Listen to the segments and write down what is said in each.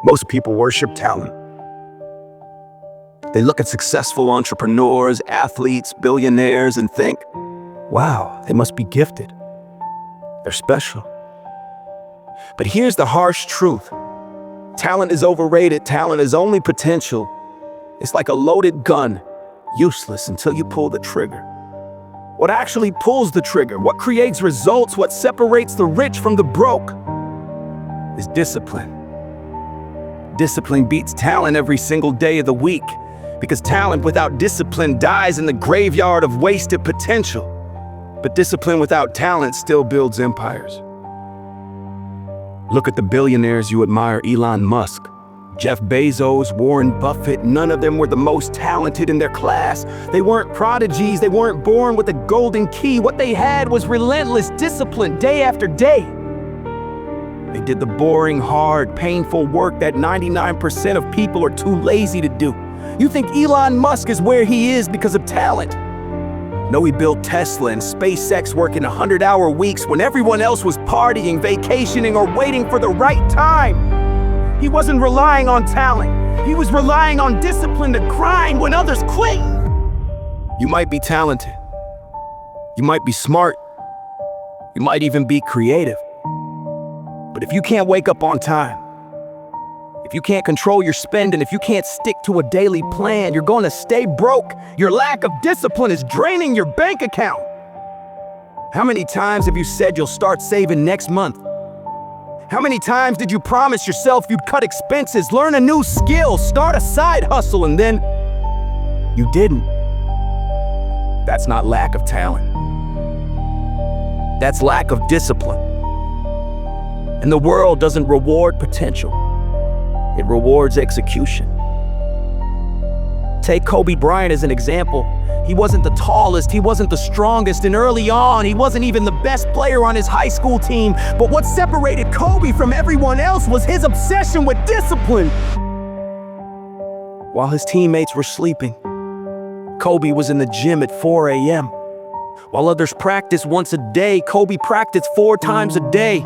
Most people worship talent. They look at successful entrepreneurs, athletes, billionaires, and think, wow, they must be gifted. They're special. But here's the harsh truth. Talent is overrated. Talent is only potential. It's like a loaded gun, useless until you pull the trigger. What actually pulls the trigger, what creates results, what separates the rich from the broke, is discipline. Discipline beats talent every single day of the week, because talent without discipline dies in the graveyard of wasted potential. But discipline without talent still builds empires. Look at the billionaires you admire: Elon Musk, Jeff Bezos, Warren Buffett. None of them were the most talented in their class. They weren't prodigies. They weren't born with a golden key. What they had was relentless discipline day after day. They did the boring, hard, painful work that 99% of people are too lazy to do. You think Elon Musk is where he is because of talent? No, he built Tesla and SpaceX working 100-hour weeks when everyone else was partying, vacationing, or waiting for the right time. He wasn't relying on talent. He was relying on discipline to grind when others quit. You might be talented. You might be smart. You might even be creative. But if you can't wake up on time, if you can't control your spending, if you can't stick to a daily plan, you're going to stay broke. Your lack of discipline is draining your bank account. How many times have you said you'll start saving next month? How many times did you promise yourself you'd cut expenses, learn a new skill, start a side hustle, and then you didn't? That's not lack of talent. That's lack of discipline. And the world doesn't reward potential. It rewards execution. Take Kobe Bryant as an example. He wasn't the tallest, he wasn't the strongest, and early on, he wasn't even the best player on his high school team. But what separated Kobe from everyone else was his obsession with discipline. While his teammates were sleeping, Kobe was in the gym at 4 a.m. While others practiced once a day, Kobe practiced 4 times a day.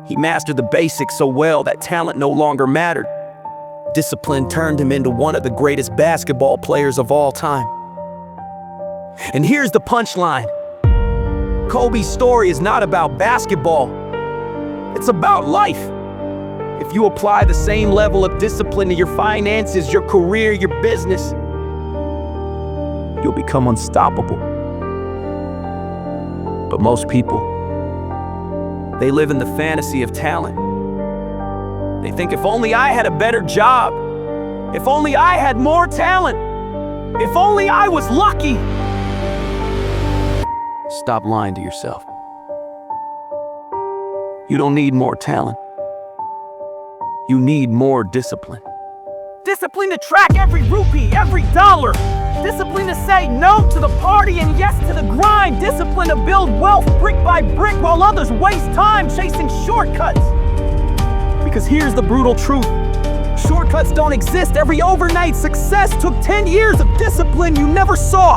He mastered the basics so well that talent no longer mattered. Discipline turned him into one of the greatest basketball players of all time. And here's the punchline. Kobe's story is not about basketball. It's about life. If you apply the same level of discipline to your finances, your career, your business, you'll become unstoppable. But most people, they live in the fantasy of talent. They think, if only I had a better job, if only I had more talent, if only I was lucky. Stop lying to yourself. You don't need more talent. You need more discipline. Discipline to track every rupee, every dollar. Discipline to say no to the party and yes to the grind. Discipline to build wealth brick by brick while others waste time chasing shortcuts. Because here's the brutal truth. Shortcuts don't exist. Every overnight success took 10 years of discipline you never saw.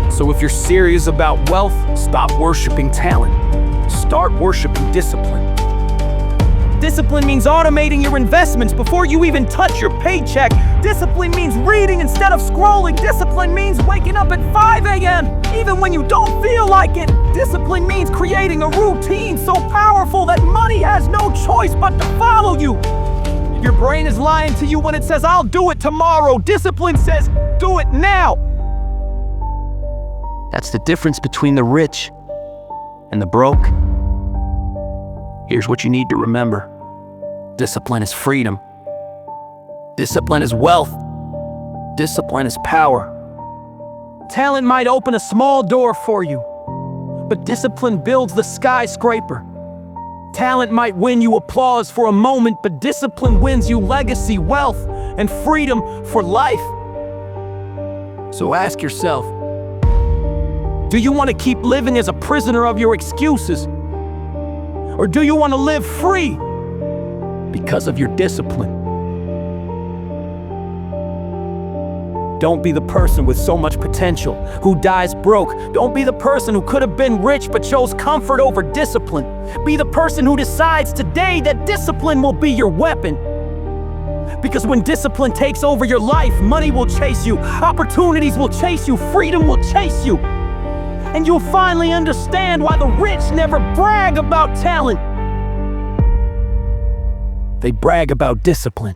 So if you're serious about wealth, stop worshiping talent. Start worshiping discipline. Discipline means automating your investments before you even touch your paycheck. Discipline means reading instead of scrolling. Discipline means waking up at 5 a.m. even when you don't feel like it. Discipline means creating a routine so powerful that money has no choice but to follow you. Your brain is lying to you when it says, I'll do it tomorrow. Discipline says, do it now. That's the difference between the rich and the broke. Here's what you need to remember. Discipline is freedom. Discipline is wealth. Discipline is power. Talent might open a small door for you, but discipline builds the skyscraper. Talent might win you applause for a moment, but discipline wins you legacy, wealth, and freedom for life. So ask yourself, do you want to keep living as a prisoner of your excuses? Or do you want to live free because of your discipline? Don't be the person with so much potential who dies broke. Don't be the person who could have been rich but chose comfort over discipline. Be the person who decides today that discipline will be your weapon. Because when discipline takes over your life, money will chase you, opportunities will chase you, freedom will chase you. And you'll finally understand why the rich never brag about talent. They brag about discipline.